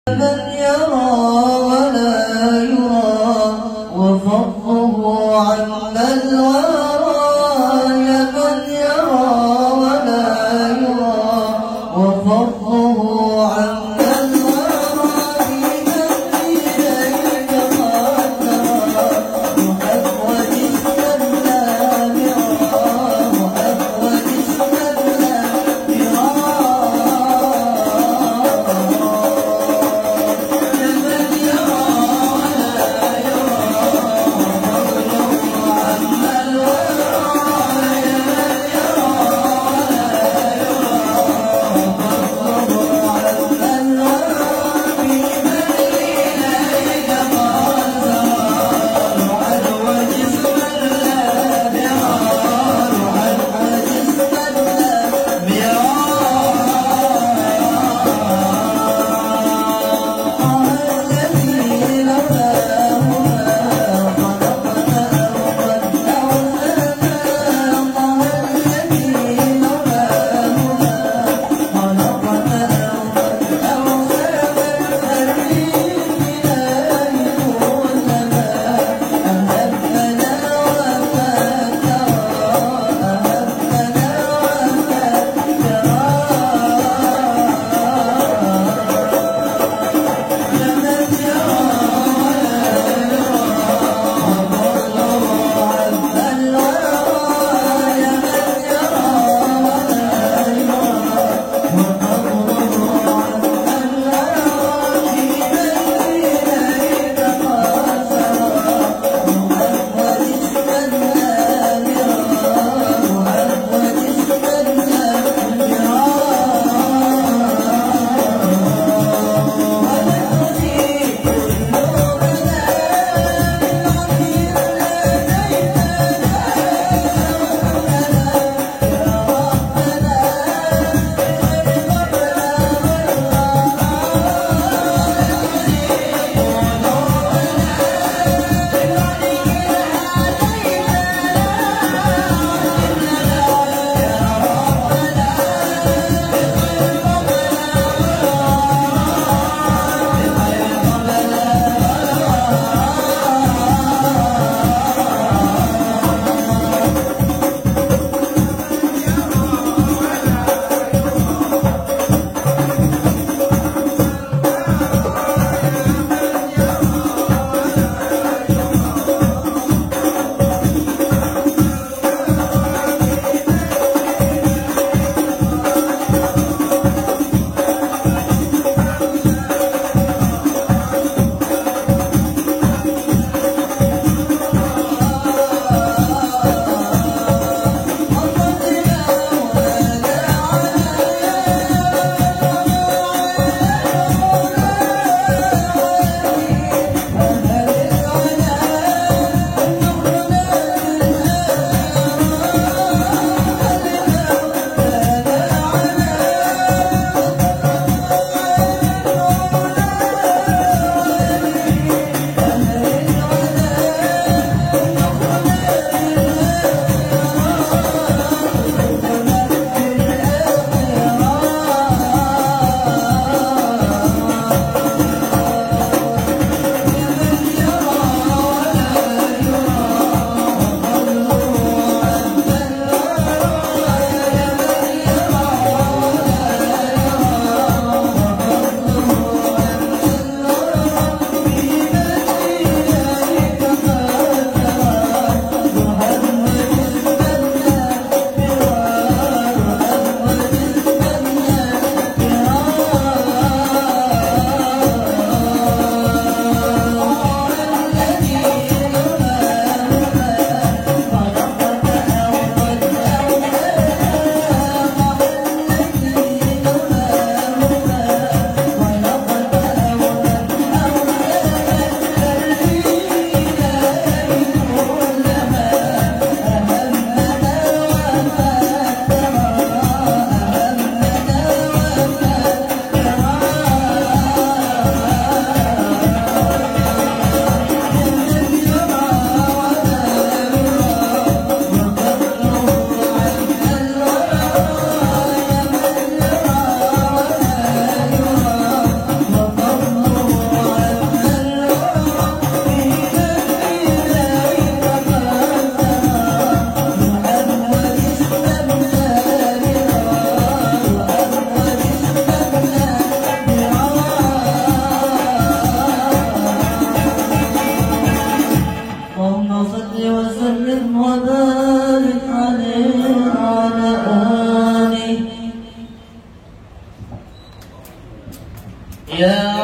من يرى ولا يرى وفضله عما الورى يا من يرى ولا يرى وفضله عما الورى في تنزيلك قدرا محمد السلام محمد السلام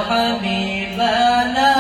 حبيبنا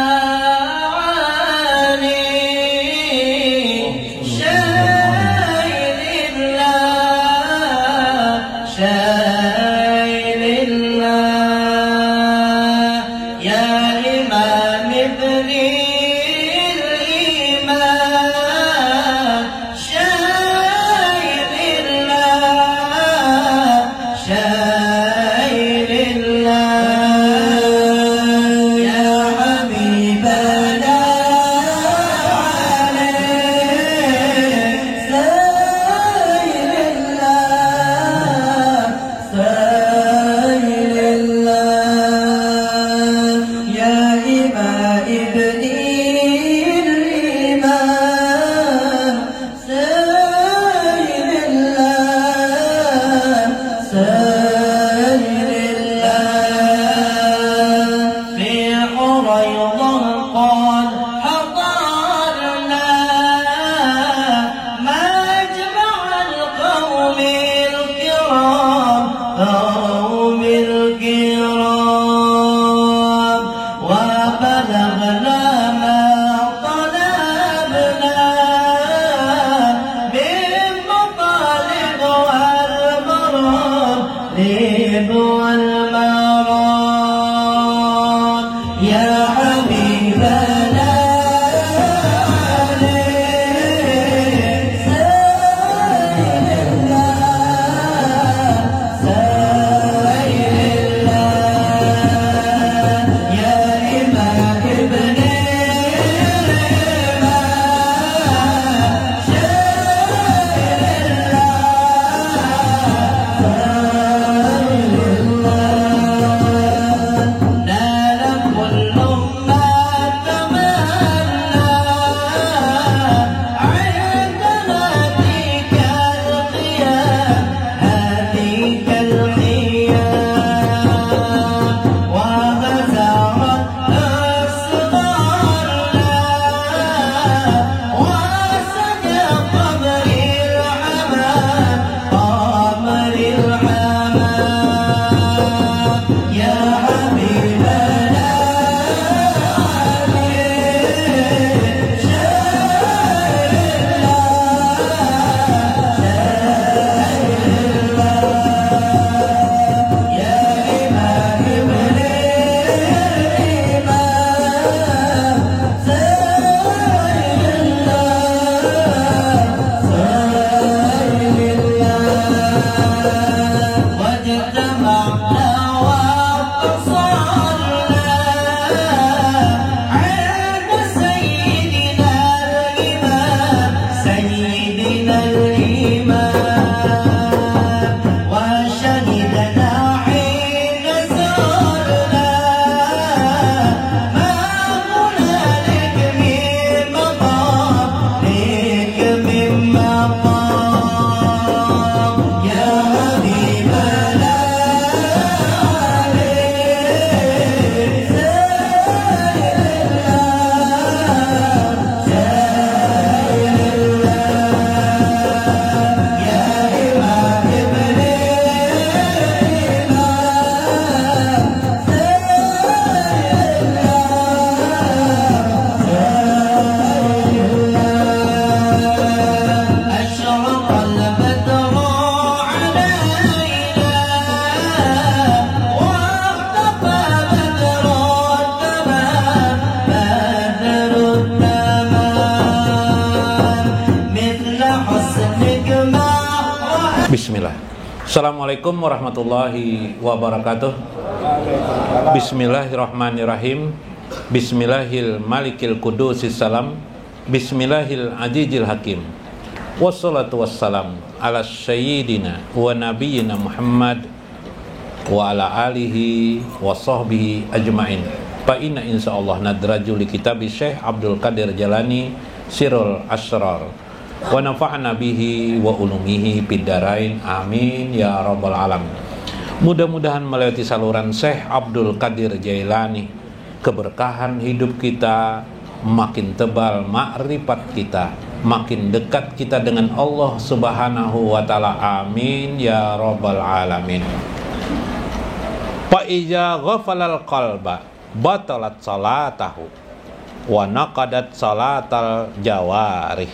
Bismillah. Assalamualaikum warahmatullahi wabarakatuh. Bismillahirrahmanirrahim. Bismillahil malikil kudusis salam. Bismillahil ajijil hakim. Wassalatu wassalam ala sayyidina wa nabiyyina Muhammad wa ala alihi wa sahbihi ajma'in. Fa inna insyaallah nadraju li kitabi Syekh Abdul Qadir Jalani Sirul Asrar. Wa nafa'na bihi wa ulumihi biddarain amin ya rabbal alamin. Mudah-mudahan melewati saluran Syekh Abdul Qadir Jailani, keberkahan hidup kita makin tebal, makrifat kita makin dekat kita dengan Allah Subhanahu wa taala. Amin ya rabbal alamin. Fa iza ghafalal qalba batalat salatahu wa naqadat salatal jawarih.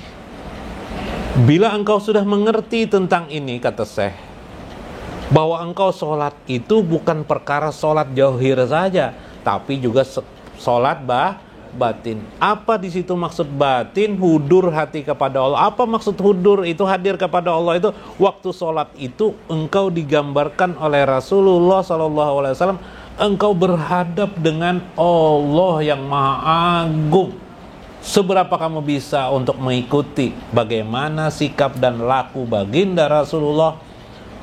Bila engkau sudah mengerti tentang ini, kata Syekh, bahwa engkau sholat itu bukan perkara sholat zahir saja, tapi juga sholat batin. Apa di situ maksud batin? Hudur hati kepada Allah. Apa maksud hudur itu? Hadir kepada Allah itu waktu sholat itu engkau digambarkan oleh Rasulullah SAW, engkau berhadap dengan Allah yang Maha Agung. Seberapa kamu bisa untuk mengikuti bagaimana sikap dan laku baginda Rasulullah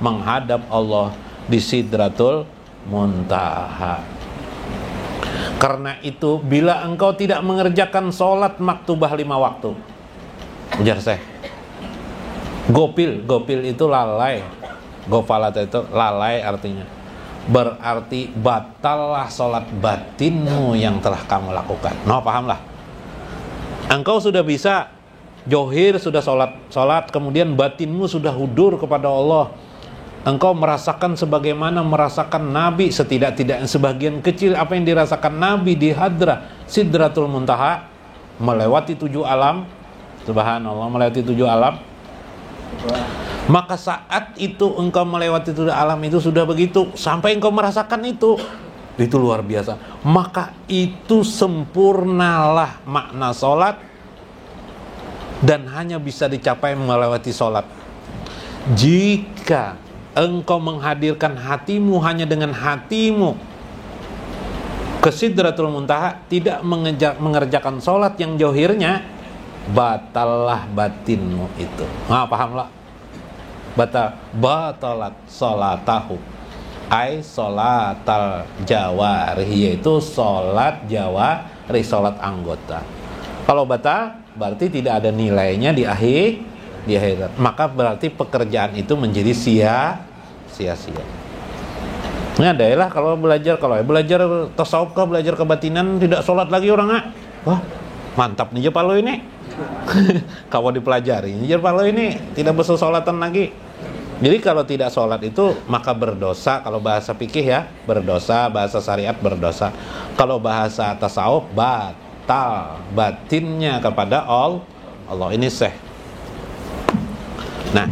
menghadap Allah di Sidratul Muntaha. Karena itu, bila engkau tidak mengerjakan sholat maktubah 5 waktu, ujar Syekh, gopil itu lalai, gopalat itu lalai artinya, berarti batallah sholat batinmu yang telah kamu lakukan. Nah, pahamlah. Engkau sudah bisa johir, sudah sholat, kemudian batinmu sudah hudur kepada Allah. Engkau merasakan sebagaimana merasakan Nabi, setidak-tidaknya sebagian kecil apa yang dirasakan Nabi di hadrah Sidratul Muntaha, melewati 7 alam. Subhanallah, melewati 7 alam. Maka saat itu engkau melewati 7 alam itu sudah begitu, sampai engkau merasakan itu luar biasa. Maka itu sempurnalah makna sholat, dan hanya bisa dicapai melewati sholat. Jika engkau menghadirkan hatimu hanya dengan hatimu ke Sidratul Muntaha, tidak mengerjakan sholat yang johirnya, batallah batinmu itu. Nah, pahamlah? Batalat sholatahu ay sholatal jawarih, yaitu sholat jawarih, sholat anggota. Kalau batal berarti tidak ada nilainya di akhirat, maka berarti pekerjaan itu menjadi sia-sia. Ini adalah kalau belajar tasawuf, belajar kebatinan, tidak sholat lagi orang. Wah, mantap nih Palo ini. Kalau dipelajari nih Palo ini tidak bersolatan lagi. Jadi kalau tidak sholat itu maka berdosa. Kalau bahasa fikih ya berdosa, bahasa syariat berdosa. Kalau bahasa tasawuf batal batinnya kepada Allah. Ini Syekh. Nah,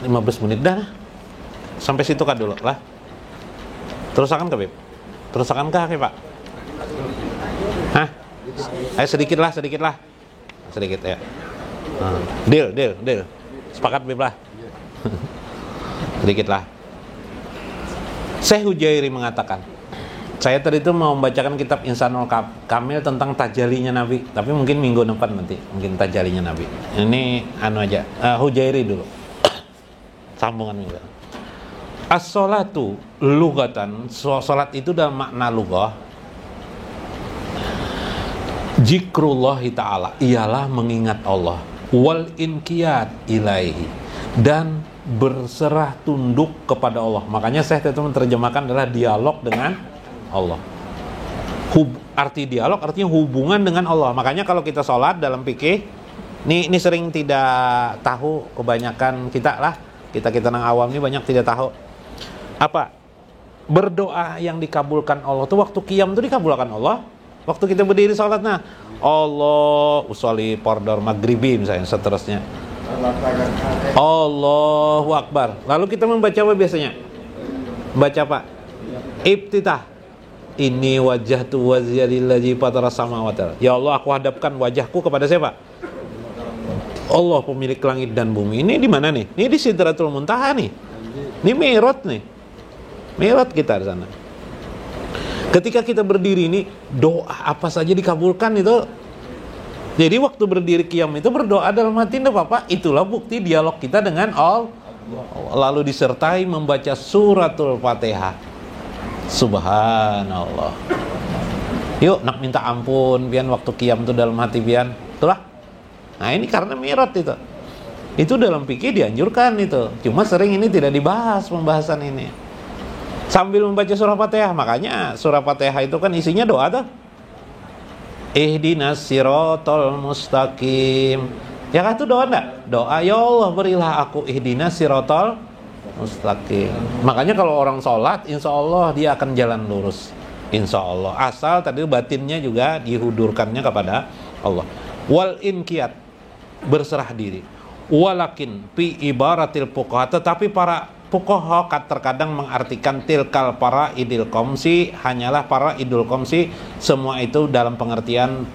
15 menit dah. Sampai situ kan dulu lah. Terusakan ke Bib? Terusakan kah Pak? Hah? Ayo sedikit lah. Sedikit ya. Deal. Sepakat Bib lah. Sedikit lah. Syekh Hujairi mengatakan, saya tadi itu mau membacakan kitab Insanul Kamil tentang tajalinya Nabi, tapi mungkin minggu depan nanti, mungkin tajalinya Nabi. Ini aja, Hujairi dulu. Sambungan minggu. As-sholatu lugatan, sholat itu dalam makna lugah, zikrullahi ta'ala, ialah mengingat Allah, wal inqiyad ilaihi, dan berserah tunduk kepada Allah. Makanya saya itu menerjemahkan adalah dialog dengan Allah. Arti dialog artinya hubungan dengan Allah. Makanya kalau kita sholat dalam fikih, ini sering tidak tahu kebanyakan kita nang awam ini banyak tidak tahu. Apa? Berdoa yang dikabulkan Allah tuh waktu qiyam tuh dikabulkan Allah. Waktu kita berdiri sholat, nah Allah usolli pordor maghribi misalnya, seterusnya Allahu Akbar. Lalu kita membaca apa biasanya? Baca apa? Ibtitah. Ini wajah tu wajhalillazi fatara samawati. Ya Allah, aku hadapkan wajahku kepada siapa? Allah pemilik langit dan bumi. Ini di mana nih? Ini di Sidratul Muntaha nih. Ini Mi'raj nih. Mi'raj kita di sana. Ketika kita berdiri ini, doa apa saja dikabulkan itu. Jadi waktu berdiri qiyam itu berdoa dalam hati, Bapak. Itulah bukti dialog kita dengan Allah. Lalu disertai membaca suratul Fatihah. Subhanallah. Yuk nak minta ampun pian waktu qiyam itu dalam hati pian. Itulah. Nah, ini karena Mi'raj itu. Itu dalam fikih dianjurkan itu. Cuma sering ini tidak dibahas pembahasan ini. Sambil membaca surah Fatihah, makanya surah Fatihah itu kan isinya doa tuh. Ihdinas siratal mustaqim. Ya kan itu doa enggak? Doa, ya Allah berilah aku ihdinas siratal mustaqim. Makanya kalau orang sholat, insya Allah dia akan jalan lurus, insya Allah. Asal tadi batinnya juga dihudurkannya kepada Allah. Wal inqiyat, berserah diri. Walakin fi ibaratil fuqaha, tetapi para fuqaha terkadang mengartikan tilkal para idil komsi, hanyalah para idul komsi, semua itu dalam pengertian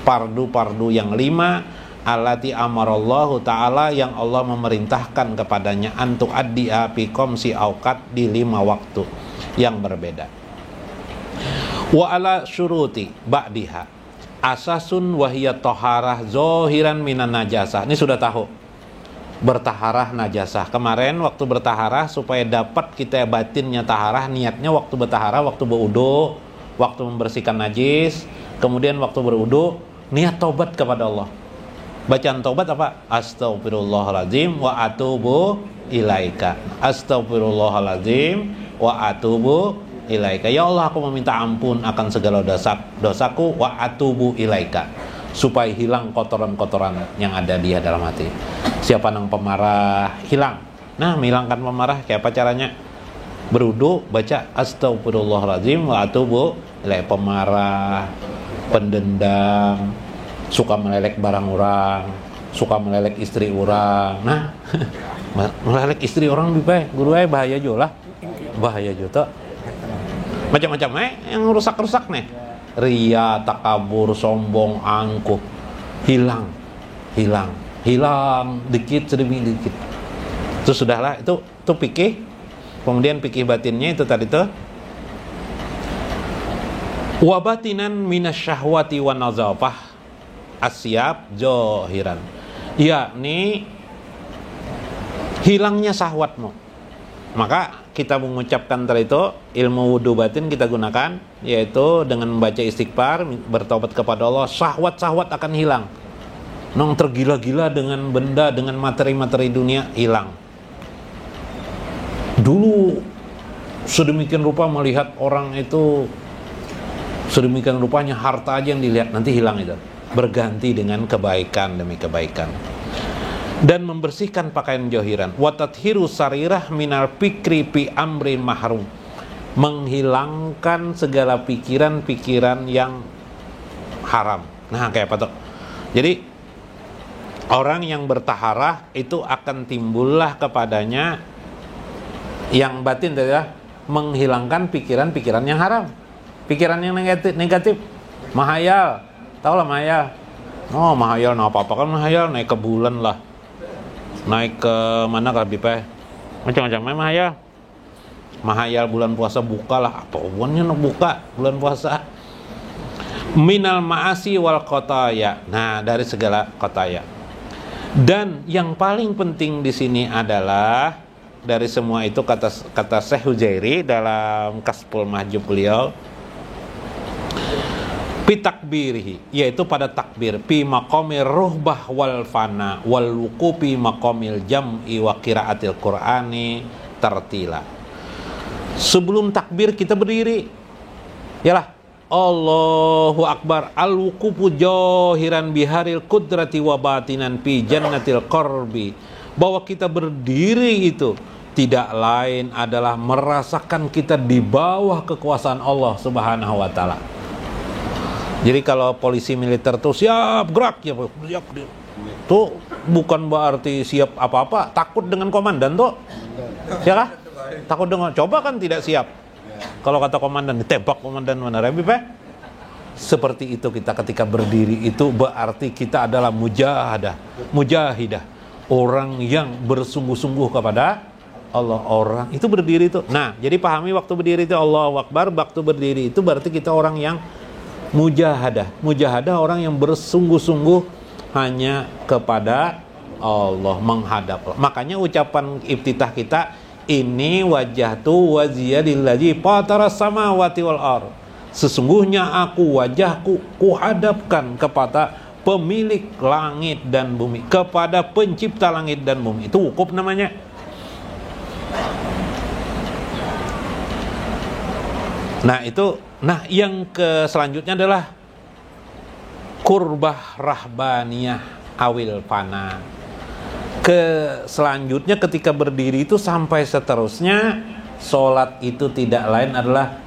fardu-fardu yang 5 allati amarallahu ta'ala, yang Allah memerintahkan kepadanya antuk addi'a fi komsi awqat, di 5 waktu yang berbeda. Wa ala syuruti ba'diha asasun wahiyat toharah zohiran minan najasah. Ini sudah tahu bertaharah najasah. Kemarin waktu bertaharah supaya dapat kita batinnya taharah, niatnya waktu bertaharah, waktu berwudu, waktu membersihkan najis, kemudian waktu berwudu niat taubat kepada Allah. Bacaan taubat apa? Astaghfirullahaladzim wa atubu ilaika. Astaghfirullahaladzim wa atubu ilaika. Ya Allah, aku meminta ampun akan segala dosaku, wa atubu ilaika, supaya hilang kotoran-kotoran yang ada di dalam hati. Siapa yang pemarah hilang. Nah, menghilangkan pemarah kayak apa caranya? Berwudu baca astaghfirullahaladzim wa atubu ilaika. Pemarah, pendendam, suka melelek barang orang, suka melelek istri orang. Nah, melelek istri orang bipai guru bahaya juga lah. Bahaya juga. Macam-macam yang rusak-rusak nih. Ria, takabur, sombong, angkuh, hilang dikit sedemi dikit. Itu sudahlah, itu fikih. Kemudian fikih batinnya itu tadi tuh wa batinan minasyahwati wan nazafah asyab zohiran, yakni hilangnya syahwatmu. Maka kita mengucapkan tadi itu ilmu wudu batin kita gunakan, yaitu dengan membaca istighfar, bertobat kepada Allah, syahwat-syahwat akan hilang. Nong tergila-gila dengan benda, dengan materi-materi dunia, hilang. Dulu sedemikian rupa melihat orang itu, sedemikian rupanya harta aja yang dilihat, nanti hilang itu. Berganti dengan kebaikan demi kebaikan. Dan membersihkan pakaian johiran. Wa tathiru sarirah minal fikri fi amrin mahrum, menghilangkan segala pikiran-pikiran yang haram. Nah, kayak apa tuh? Jadi orang yang bertaharah itu akan timbullah kepadanya yang batin ya, menghilangkan pikiran-pikiran yang haram, pikiran yang negatif, mahayal. Tahu lah mahayal. Oh, mahayal, nah apa-apa kan mahayal, naik ke bulan lah, naik ke mana kah Bipai, macam-macam mahayal. Mahayal bulan puasa buka lah, apa hubungannya nak buka bulan puasa? Minal ma'asi wal qotaya. Nah, dari segala qotaya. Dan yang paling penting di sini adalah dari semua itu kata Syekh Hujairi dalam Kasful Mahjub beliau, pitakbirihi, yaitu pada takbir, pi maqamir ruhbah wal fana wal wuqufi maqamil jam'i wa qiraatil qur'ani tartila. Sebelum takbir kita berdiri, yalah, Allahu Akbar, al wuqufu jahiran biharil qudrati wa batinan fi jannatil qarbi, bahwa kita berdiri itu tidak lain adalah merasakan kita di bawah kekuasaan Allah Subhanahu wa taala. Jadi kalau polisi militer tuh siap gerak ya, siap tuh bukan berarti siap apa-apa, takut dengan komandan tuh. Ya kah? Takut dengan, coba kan tidak siap. Kalau kata komandan ditembak komandan mana Rabbi Pak? Seperti itu kita ketika berdiri itu berarti kita adalah mujahidah, orang yang bersungguh-sungguh kepada Allah. Orang itu berdiri itu. Nah, jadi pahami waktu berdiri itu Allahu Akbar, waktu berdiri itu berarti kita orang yang mujahadah orang yang bersungguh-sungguh hanya kepada Allah, menghadap Allah. Makanya ucapan iftitah kita, ini wajahtu wajiyadillazi fataras samawati wal ardh, sesungguhnya aku, wajahku kuhadapkan kepada pemilik langit dan bumi, kepada pencipta langit dan bumi. Itu wukuf namanya. Nah itu, yang selanjutnya adalah kurbah rahbaniyah awil fana. Selanjutnya ketika berdiri itu sampai seterusnya, sholat itu tidak lain adalah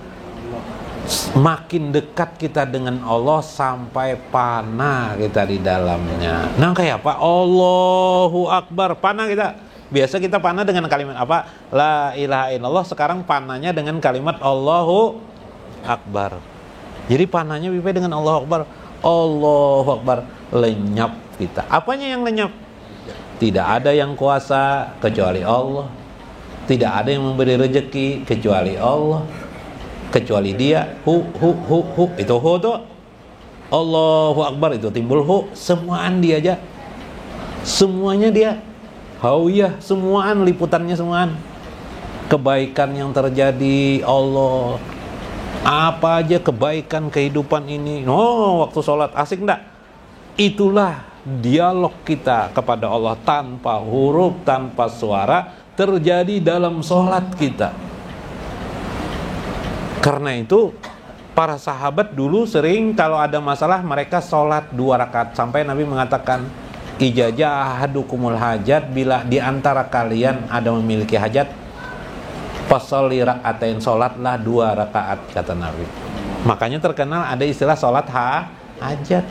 makin dekat kita dengan Allah sampai panah kita di dalamnya. Nah kayak apa? Allahu Akbar, panah kita. Biasa kita panah dengan kalimat apa? La ilaha illallah. Sekarang panahnya dengan kalimat Allahu Akbar. Jadi panahnya bibir dengan Allahu Akbar. Allahu Akbar, lenyap kita. Apanya yang lenyap? Tidak ada yang kuasa kecuali Allah. Tidak ada yang memberi rezeki kecuali Allah. Kecuali Dia. Hu. Itu hu tuh. Allahu Akbar itu timbul hu. Semuaan Dia aja. Semuanya Dia. Hawiyah, semuaan liputannya semuaan. Kebaikan yang terjadi Allah. Apa aja kebaikan kehidupan ini. Waktu sholat asik enggak? Itulah dialog kita kepada Allah tanpa huruf, tanpa suara terjadi dalam sholat kita. Karena itu para sahabat dulu sering kalau ada masalah mereka sholat 2 rakaat sampai Nabi mengatakan ijazah ahadukumul hajat, bila diantara kalian ada memiliki hajat fasholli rakaatain, sholatlah 2 rakaat kata Nabi. Makanya terkenal ada istilah sholat hajat.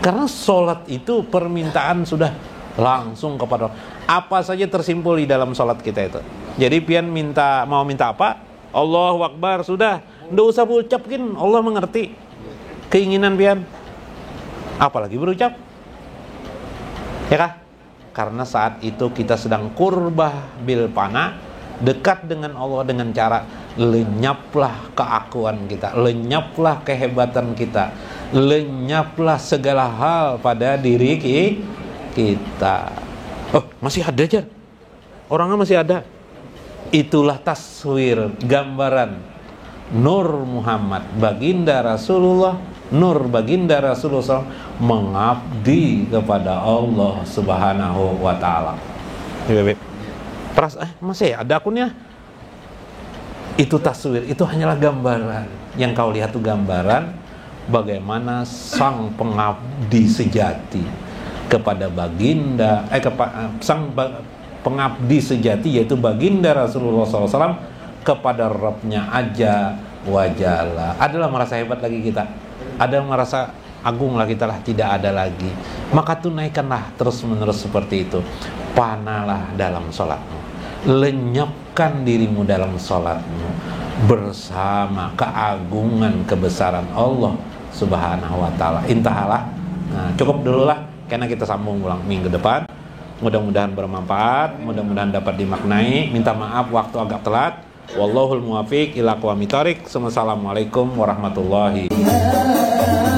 Karena sholat itu permintaan sudah langsung kepada Allah. Apa saja tersimpul di dalam sholat kita itu. Jadi pian mau minta apa? Allahu Akbar, sudah. Nggak usah berucapkin, Allah mengerti keinginan pian. Apalagi berucap. Ya kah? Karena saat itu kita sedang qurbah bil panah, dekat dengan Allah dengan cara lenyaplah keakuan kita, lenyaplah kehebatan kita, lenyaplah segala hal pada diri kita. Oh, masih ada aja. Orangnya masih ada. Itulah taswir, gambaran Nur Muhammad, baginda Rasulullah, Nur baginda Rasulullah mengabdi kepada Allah Subhanahu wa taala. Masih ada akunnya. Itu taswir, itu hanyalah gambaran. Yang kau lihat itu gambaran bagaimana sang pengabdi sejati kepada baginda pengabdi sejati yaitu baginda Rasulullah SAW kepada Rabbnya aja wajalla. Adalah merasa hebat lagi kita, ada merasa agung lah kita lah, tidak ada lagi. Maka tunaikanlah terus menerus seperti itu. Panahlah dalam sholatmu, lenyapkan dirimu dalam sholatmu bersama keagungan kebesaran Allah Subhanahu wa ta'ala. Intahalah. Nah, cukup dulu lah, karena kita sambung ulang minggu depan. Mudah-mudahan bermanfaat, mudah-mudahan dapat dimaknai. Minta maaf waktu agak telat. Wallahul muwafiq ila aqwamit thoriq. Wassalamualaikum warahmatullahi wabarakatuh.